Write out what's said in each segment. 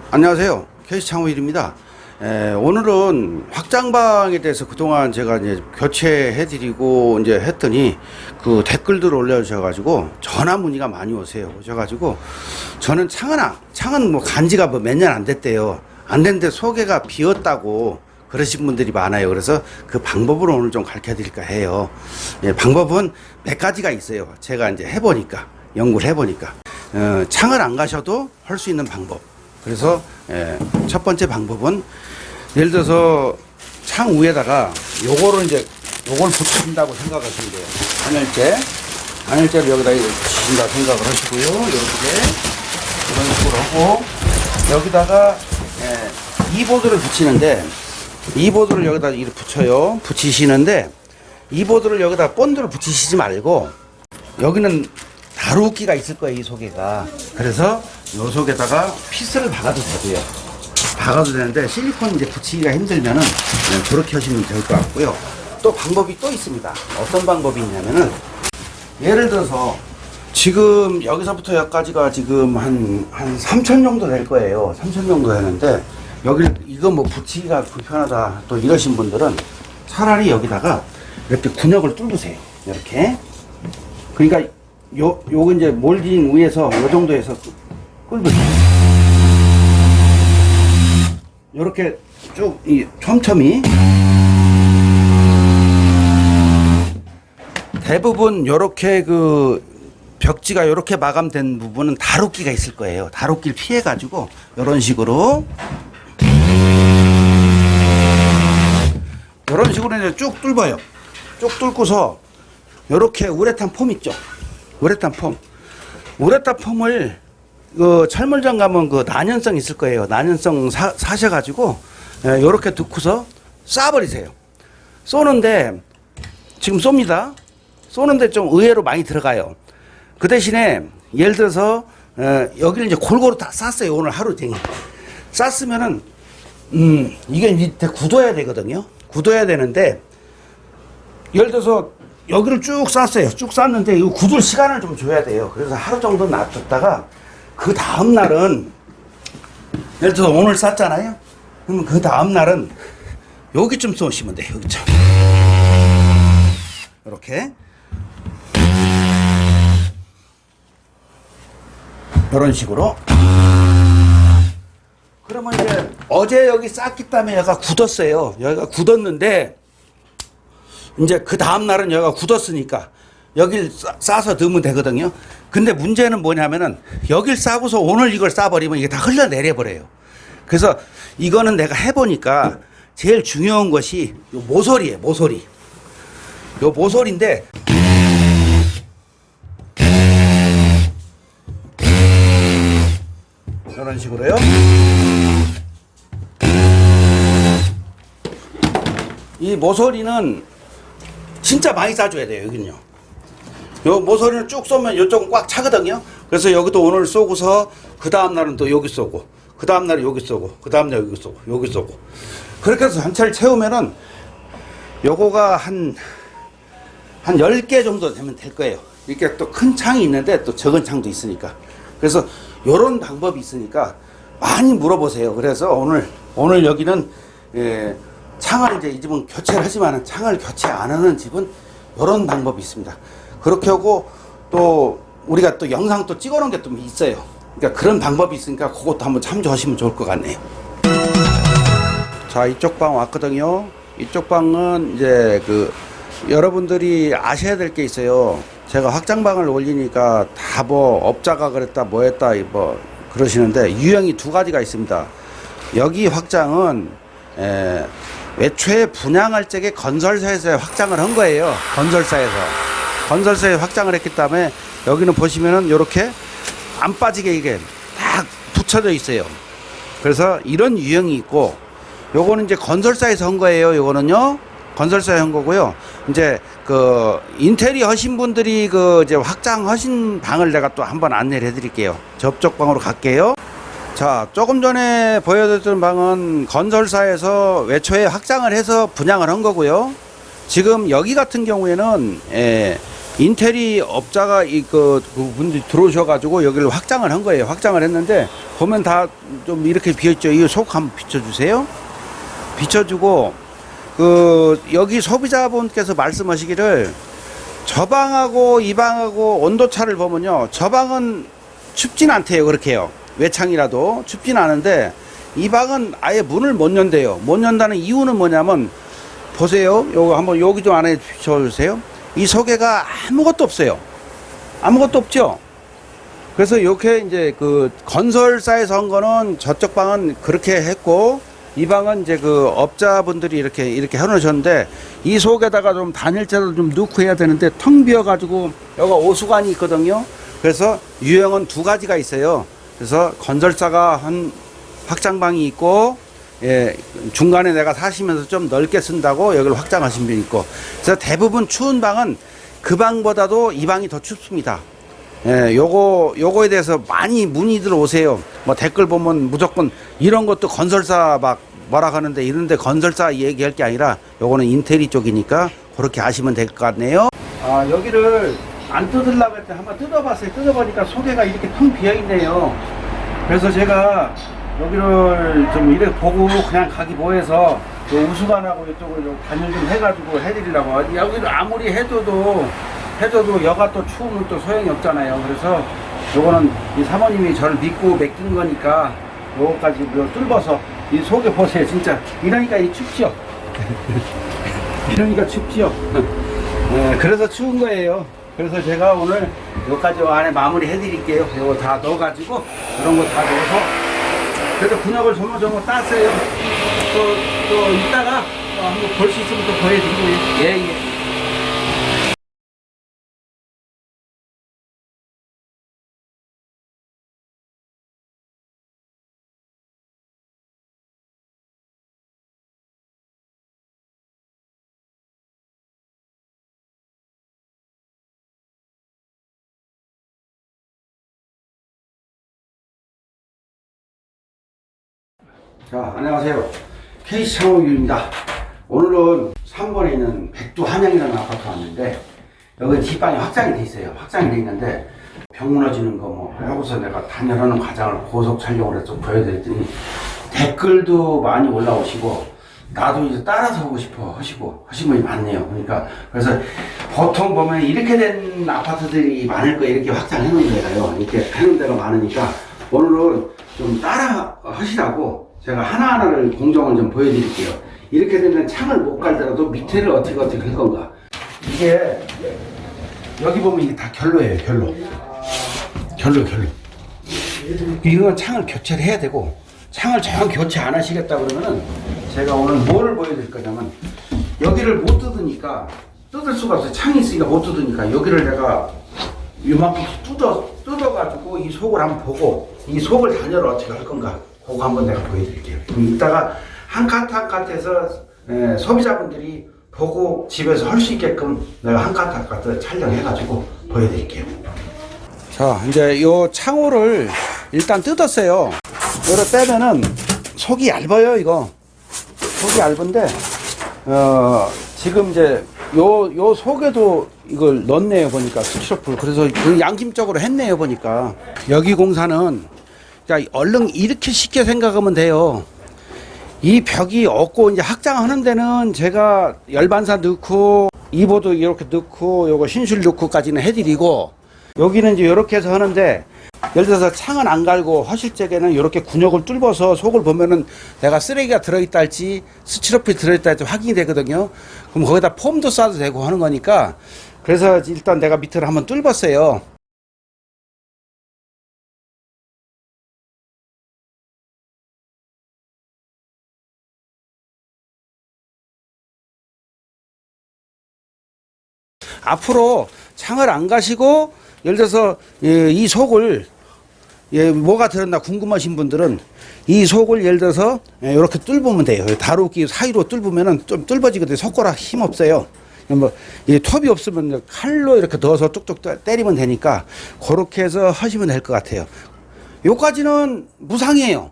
안녕하세요. 케이스 창호일입니다. 오늘은 확장방에 대해서 그동안 제가 이제 교체해드리고 이제 했더니 그 댓글들을 올려주셔가지고 전화 문의가 많이 오셔가지고 저는 창은 뭐 간지가 뭐 몇 년 안 됐대요. 안 됐는데 소개가 비었다고 그러신 분들이 많아요. 그래서 그 방법을 오늘 좀 가르쳐 드릴까 해요. 방법은 몇 가지가 있어요. 제가 이제 연구를 해보니까. 창을 안 가셔도 할 수 있는 방법. 그래서 첫 번째 방법은 예를 들어서 창 위에다가 요걸 붙인다고 생각하시면 돼요. 단열재를 여기다 붙이신다고 생각을 하시고요. 이런 식으로 하고 여기다가 이보드를 붙이는데 이보드를 여기다 이렇게 붙이시는데 이보드를 여기다 본드를 붙이시지 말고 여기는 다루기가 있을 거예요, 이 속에가. 그래서 요 속에다가 피스를 박아도 되고요. 박아도 되는데 실리콘 이제 붙이기가 힘들면은 그냥 저렇게 하시면 될 것 같고요. 또 방법이 또 있습니다. 어떤 방법이 있냐면은 예를 들어서 지금 여기서부터 여기까지가 지금 한 3천 정도 될 거예요. 3천 정도 되는데 이거 뭐 붙이기가 불편하다 또 이러신 분들은 차라리 여기다가 이렇게 군역을 뚫으세요. 이렇게. 그러니까 요거 이제 몰딩 위에서 요 정도에서 끌고요. 요렇게 쭉 이 촘촘히 대부분 요렇게 그 벽지가 요렇게 마감된 부분은 다루기가 있을 거예요. 다루기를 피해 가지고 요런 식으로 이제 쭉 뚫어요. 쭉 뚫고서 요렇게 우레탄 폼 있죠. 우레탄 폼을 그 철물점 가면 그 난연성 있을 거예요. 난연성 사셔가지고 요렇게 넣고서 쏴버리세요. 쏘는데 지금 쏩니다. 쏘는데 좀 의외로 많이 들어가요. 그 대신에 예를 들어서 여기를 이제 골고루 다 쐈어요. 오늘 하루 종일 쐈으면은 이게 밑에 굳어야 되거든요. 굳어야 되는데 예를 들어서 여기를 쭉 쌌어요. 쭉 쌌는데 이거 굳을 시간을 좀 줘야 돼요. 그래서 하루 정도 놔뒀다가 그 다음 날은 예를 들어서 오늘 쌌잖아요. 그러면 그 다음 날은 여기쯤 쏘시면 돼요. 여기쯤 이렇게 이런 식으로. 그러면 이제 어제 여기 쌌기 때문에 여기가 굳었어요. 여기가 굳었는데 이제 그 다음날은 여기가 굳었으니까 여길 싸서 넣으면 되거든요. 근데 문제는 뭐냐면은 여길 싸고서 오늘 이걸 싸버리면 이게 다 흘러내려 버려요. 그래서 이거는 내가 해보니까 제일 중요한 것이 요 모서리예요. 요 모서리인데 이런 식으로요. 이 모서리는 진짜 많이 싸줘야 돼요. 여기는요. 요 모서리를 쭉 쏘면 이쪽은 꽉 차거든요. 그래서 여기도 오늘 쏘고서 그 다음날은 또 여기 쏘고 그 다음날은 여기 쏘고 그 다음날 여기 쏘고 그렇게 해서 전체를 채우면은 요거가 한 10개 정도 되면 될 거예요. 이렇게 또 큰 창이 있는데 또 적은 창도 있으니까. 그래서 요런 방법이 있으니까 많이 물어보세요. 그래서 오늘 여기는 창을 이제 이 집은 교체를 하지만 창을 교체 안 하는 집은 이런 방법이 있습니다. 그렇게 하고 또 우리가 또 영상 또 찍어 놓은 게 또 있어요. 그러니까 그런 방법이 있으니까 그것도 한번 참조하시면 좋을 것 같네요. 자, 이쪽 방 왔거든요. 이쪽 방은 이제 그 여러분들이 아셔야 될 게 있어요. 제가 확장방을 올리니까 다 뭐 업자가 그랬다 뭐 했다 뭐 그러시는데 유형이 두 가지가 있습니다. 여기 확장은 애초에 분양할 적에 건설사에서 확장을 한 거예요. 건설사에 확장을 했기 때문에 여기는 보시면은 이렇게 안 빠지게 이게 딱 붙여져 있어요. 그래서 이런 유형이 있고 요거는 이제 건설사에서 한 거예요. 요거는요. 건설사에 한 거고요. 이제 그 인테리어 하신 분들이 그 이제 확장하신 방을 내가 또 한번 안내를 해 드릴게요. 저쪽 방으로 갈게요. 자, 조금 전에 보여드렸던 방은 건설사에서 외초에 확장을 해서 분양을 한 거고요. 지금 여기 같은 경우에는 인테리 업자가 그 분들이 들어오셔가지고 여기를 확장을 한 거예요. 확장을 했는데 보면 다 좀 이렇게 비었죠. 이 속 한번 비춰주세요. 비춰주고 그 여기 소비자분께서 말씀하시기를 저 방하고 이 방하고 온도차를 보면요, 저 방은 춥진 않대요. 그렇게요. 외창이라도 춥진 않은데 이 방은 아예 문을 못 연대요. 못 연다는 이유는 뭐냐면 보세요. 요거 한번 여기 좀 안에 비춰주세요. 이 속에가 아무것도 없어요. 아무것도 없죠. 그래서 이렇게 이제 그 건설사에서 한 거는 저쪽 방은 그렇게 했고 이 방은 이제 그 업자분들이 이렇게 해놓으셨는데 이 속에다가 좀 단열재를 좀 넣고 해야 되는데 텅 비어가지고 여기가 오수관이 있거든요. 그래서 유형은 두 가지가 있어요. 그래서 건설사가 한 확장방이 있고, 예, 중간에 내가 사시면서 좀 넓게 쓴다고 여기를 확장하신 분이 있고, 그래서 대부분 추운 방은 그 방보다도 이 방이 더 춥습니다. 예, 요거에 대해서 많이 문의들 오세요. 뭐 댓글 보면 무조건 이런 것도 건설사 막 뭐라 하는데 이런데 건설사 얘기할 게 아니라 요거는 인테리 쪽이니까 그렇게 아시면 될 것 같네요. 아, 여기를 안 뜯으려고 했더니 한번 뜯어봤어요. 뜯어보니까 속에가 이렇게 텅 비어있네요. 그래서 제가 여기를 좀 이렇게 보고 그냥 가기 뭐해서 우수관하고 이쪽을 좀 단열 좀 해가지고 해드리려고. 여기를 아무리 해줘도 여가 또 추우면 또 소용이 없잖아요. 그래서 요거는 이 사모님이 저를 믿고 맡긴 거니까 요거까지 뚫어서 이 속에 보세요. 진짜 이러니까 이 춥지요. 이러니까 춥지요. 네, 그래서 추운 거예요. 그래서 제가 오늘 요까지 안에 마무리 해드릴게요. 요거 다 넣어가지고 이런 거 다 넣어서 그래도 근육을 조모조모 땄어요. 또 이따가 한번 볼 수 있으면 또 보여드리고요. 예. 자, 안녕하세요. KC 창호규입니다. 오늘은 3번에 있는 백두 한양이라는 아파트 왔는데 여기 뒷방이 확장이 돼 있어요. 확장이 돼 있는데 벽 무너지는 거 뭐 하고서 내가 단열하는 과정을 고속 촬영을 해서 보여드렸더니 댓글도 많이 올라오시고 나도 이제 따라서 하고 싶어 하신 분이 많네요. 그러니까 그래서 보통 보면 이렇게 된 아파트들이 많을 거예요. 이렇게 확장해 놓은 데가요. 이렇게 해놓은 데가 많으니까 오늘은 좀 따라 하시라고 제가 하나하나를 공정을 좀 보여드릴게요. 이렇게 되면 창을 못 갈더라도 밑에를 어떻게 할 건가. 이게 여기 보면 이게 다 결로예요. 결로. 이건 창을 교체를 해야 되고 창을 정 교체 안 하시겠다 그러면은 제가 오늘 뭐를 보여드릴 거냐면 여기를 못 뜯으니까 뜯을 수가 없어요. 창이 있으니까 못 뜯으니까 여기를 내가 요만큼 뜯어가지고 이 속을 한번 보고 이 속을 단열을 어떻게 할 건가 그거 한번 내가 보여드릴게요. 이따가 한 칸 한 칸에서 소비자분들이 보고 집에서 할 수 있게끔 내가 한 칸 한 칸 촬영해가지고 보여드릴게요. 자, 이제 요 창호를 일단 뜯었어요. 요를 빼면은 속이 얇아요. 이거 속이 얇은데 지금 이제 요 속에도 이걸 넣었네요. 보니까 스티로폴. 그래서 그 양심적으로 했네요. 보니까 여기 공사는 자, 얼른 이렇게 쉽게 생각하면 돼요. 이 벽이 없고 이제 확장하는 데는 제가 열반사 넣고 이보도 이렇게 넣고 요거 신술 넣고까지는 해드리고 여기는 이제 이렇게 해서 하는데 예를 들어서 창은 안 갈고 하실 적에는 이렇게 군역을 뚫어서 속을 보면은 내가 쓰레기가 들어있다 할지 스티로필 들어있다 할지 확인이 되거든요. 그럼 거기다 폼도 쏴도 되고 하는 거니까 그래서 일단 내가 밑을 한번 뚫었어요. 앞으로 창을 안 가시고 예를 들어서 이 속을 뭐가 들었나 궁금하신 분들은 이 속을 예를 들어서 이렇게 뚫으면 돼요. 다루기 사이로 뚫으면은 좀 뚫어지거든요. 속고라 힘 없어요. 뭐 이 톱이 없으면 칼로 이렇게 넣어서 뚝뚝 때리면 되니까 그렇게 해서 하시면 될 것 같아요. 요까지는 무상이에요.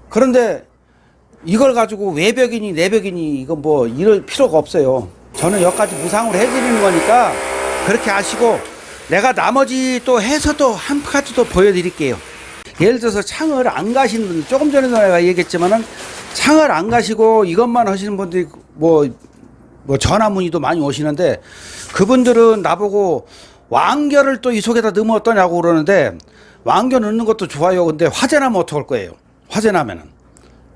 그런데 이걸 가지고 외벽이니 내벽이니 이거 뭐 이럴 필요가 없어요. 저는 여기까지 무상으로 해드리는 거니까 그렇게 하시고 내가 나머지 또 해서 또 한 가지 또 보여드릴게요. 예를 들어서 창을 안 가시는 분들, 조금 전에도 내가 얘기했지만은 창을 안 가시고 이것만 하시는 분들이 뭐 전화 문의도 많이 오시는데, 그분들은 나보고 왕겨를 또 이 속에다 넣으면 어떠냐고 그러는데, 왕겨 넣는 것도 좋아요. 근데 화재 나면 어떡할 거예요? 화재 나면은.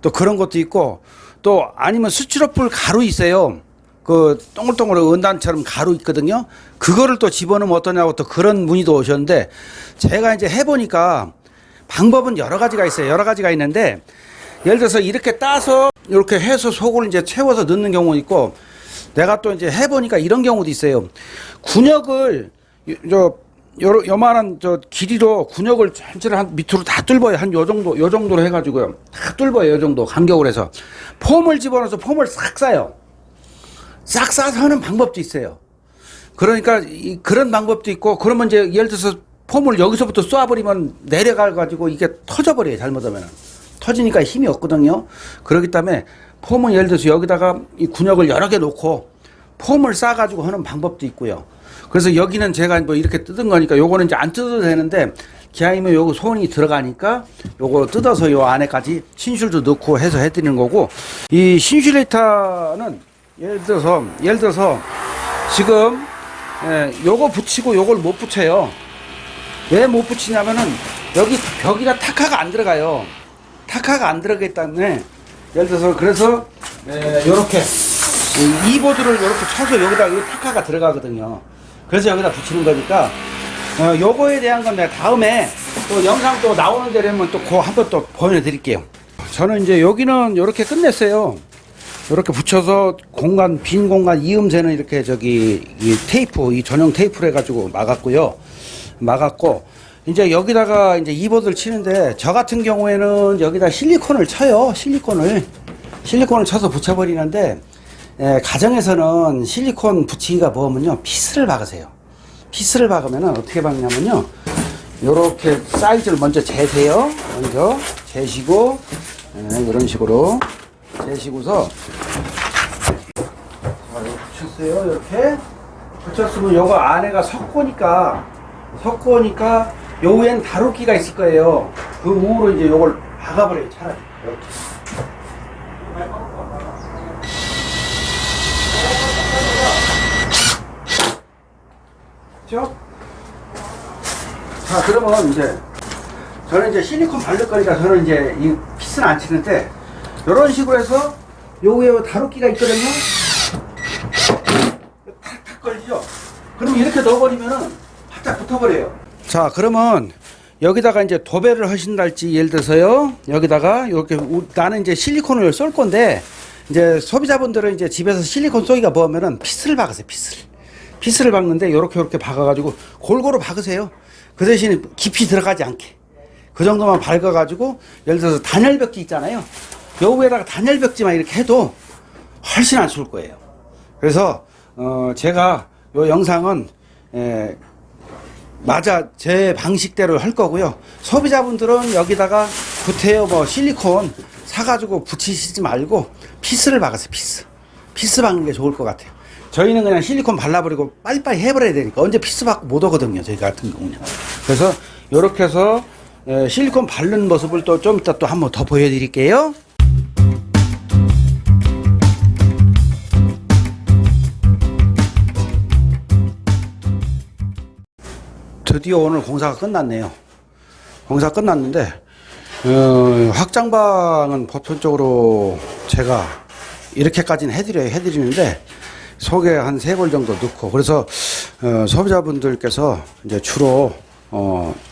또 그런 것도 있고, 또 아니면 스티로폴 가루 있어요. 그 동글동글 은단처럼 가루 있거든요. 그거를 또 집어넣으면 어떠냐고 또 그런 문의도 오셨는데, 제가 이제 해보니까 방법은 여러 가지가 있어요. 여러 가지가 있는데, 예를 들어서 이렇게 따서 이렇게 해서 속을 이제 채워서 넣는 경우도 있고, 내가 또 이제 해보니까 이런 경우도 있어요. 군역을 요만한 길이로 군역을 전체를 한 밑으로 다 뚫어요. 한 요 정도로 해가지고요. 다 뚫어요. 요 정도 간격으로 해서 폼을 집어넣어서 폼을 싹 싸요. 싹 싸서 하는 방법도 있어요. 그러니까 그런 방법도 있고, 그러면 이제 예를 들어서 폼을 여기서부터 쏴버리면 내려가가지고 이게 터져버려요. 잘못하면 터지니까 힘이 없거든요. 그렇기 때문에 폼은 예를 들어서 여기다가 이 군역을 여러 개 놓고 폼을 싸가지고 하는 방법도 있고요. 그래서 여기는 제가 뭐 이렇게 뜯은 거니까 요거는 이제 안 뜯어도 되는데, 기왕이면 요거 손이 들어가니까 요거 뜯어서 요 안에까지 신슐도 넣고 해서 해드리는 거고, 이 신슐레이터는 예를 들어서 지금 요거 붙이고 요걸 못 붙여요. 왜 못 붙이냐면은 여기 벽이라 타카가 안 들어가요. 타카가 안 들어가기 때문에, 예를 들어서 그래서 요렇게 이 보드를 요렇게 쳐서 여기다 이 타카가 들어가거든요. 그래서 여기다 붙이는 거니까, 요거에 대한 건 내가 다음에 또 영상 또 나오는 데라면 또 그거 한번 또 보여드릴게요. 저는 이제 여기는 요렇게 끝냈어요. 이렇게 붙여서 빈 공간 이음새는 이렇게 이 테이프, 이 전용 테이프로 해가지고 막았고, 이제 여기다가 이제 이보드를 치는데, 저 같은 경우에는 여기다 실리콘을 쳐요. 실리콘을 쳐서 붙여버리는데, 가정에서는 실리콘 붙이기가 뭐냐면요, 피스를 박으세요. 피스를 박으면은 어떻게 박냐면요, 요렇게 사이즈를 먼저 재세요. 먼저 재시고, 이런 식으로 재시고서, 자, 이렇게 붙였어요. 이렇게 붙였으면 요거 안에가 석고니까 요 위엔 다루기가 있을 거예요. 그 우로 이제 요걸 박아버려요. 차라리 이렇게. 그렇죠? 자, 그러면 이제 저는 이제 실리콘 바를 거니까 저는 이제 이 피스는 안 치는데, 이런 식으로 해서 요 위에 다루기가 있거든요. 탁탁 걸리죠? 그럼 이렇게 넣어버리면은 바짝 붙어버려요. 자, 그러면 여기다가 이제 도배를 하신달지, 예를 들어서요, 여기다가 이렇게 나는 이제 실리콘을 쏠 건데, 이제 소비자분들은 이제 집에서 실리콘 쏘기가 뭐하면은 피스를 박으세요. 피스를 박는데 요렇게 박아가지고 골고루 박으세요. 그 대신 깊이 들어가지 않게 그 정도만 박아가지고, 예를 들어서 단열벽지 있잖아요. 요 위에다가 단열벽지만 이렇게 해도 훨씬 안 추울 거예요. 그래서 제가 요 영상은 맞아 제 방식대로 할 거고요. 소비자분들은 여기다가 구태여 뭐 실리콘 사가지고 붙이시지 말고 피스를 박으세요. 피스 박는 게 좋을 것 같아요. 저희는 그냥 실리콘 발라버리고 빨리빨리 해버려야 되니까 언제 피스 받고 못 오거든요. 저희 같은 경우는. 그래서 요렇게 해서 실리콘 바른 모습을 또 좀 이따 또 한번 더 보여드릴게요. 드디어 오늘 공사가 끝났네요. 공사 끝났는데, 확장방은 보편적으로 제가 이렇게까지는 해드리는데, 속에 한 3골 정도 넣고, 그래서 소비자분들께서 이제 주로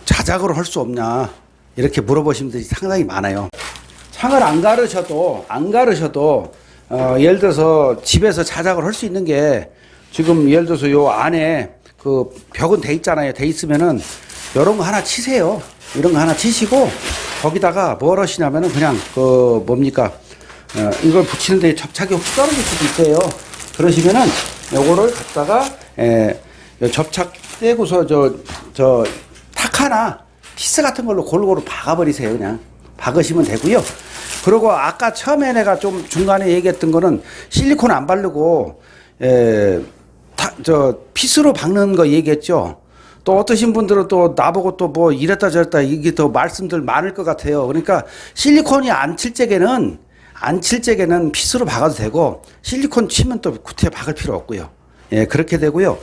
자작으로 할 수 없냐 이렇게 물어보시는 분들이 상당히 많아요. 창을 안 가르셔도 예를 들어서 집에서 자작을 할 수 있는 게, 지금 예를 들어서 요 안에 그 벽은 돼 있잖아요. 돼 있으면은 이런 거 하나 치세요. 이런 거 하나 치시고, 거기다가 뭘 하시냐면은 그냥 이걸 붙이는데 접착이 혹시 떨어질 수도 있어요. 그러시면은 요거를 갖다가 접착 떼고서 탁 하나 피스 같은 걸로 골고루 박아버리세요. 그냥 박으시면 되고요. 그리고 아까 처음에 내가 좀 중간에 얘기했던 거는 실리콘 안 바르고 피스로 박는 거 얘기했죠. 또 어떠신 분들은 또 나보고 또 뭐 이랬다 저랬다 이게 더 말씀들 많을 것 같아요. 그러니까 실리콘이 안 칠 적에는 피스로 박아도 되고 실리콘 치면 또 구트에 박을 필요 없고요. 예, 그렇게 되고요.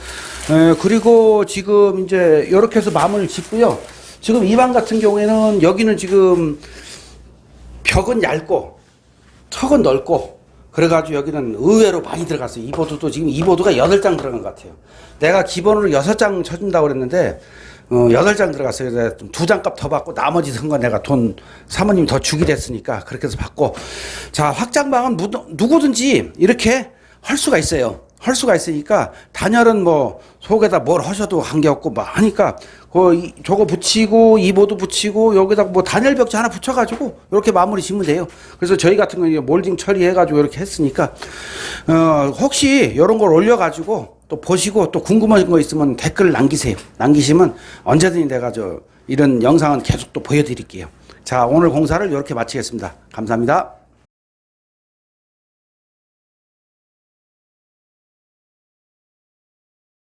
그리고 지금 이제 이렇게 해서 마무리를 짓고요. 지금 이 방 같은 경우에는 여기는 지금 벽은 얇고 턱은 넓고 그래가지고 여기는 의외로 많이 들어갔어요. 이 보드도 지금 이 보드가 8장 들어간 것 같아요. 내가 기본으로 6장 쳐준다고 그랬는데 8장 들어갔어요. 그래서 2장 값 더 받고 나머지 선거 내가 돈 사모님 더 주기로 했으니까 그렇게 해서 받고. 자, 확장방은 누구든지 이렇게 할 수가 있어요. 할 수가 있으니까 단열은 뭐 속에다 뭘 하셔도 관계없고 뭐 하니까 저거 붙이고 이 보드 붙이고 여기다 뭐 단열 벽지 하나 붙여가지고 이렇게 마무리 지으면 돼요. 그래서 저희 같은 경우는 몰딩 처리해가지고 이렇게 했으니까 혹시 이런 걸 올려가지고 또 보시고 또 궁금한 거 있으면 댓글 남기세요. 남기시면 언제든지 내가 이런 영상은 계속 또 보여드릴게요. 자, 오늘 공사를 이렇게 마치겠습니다. 감사합니다.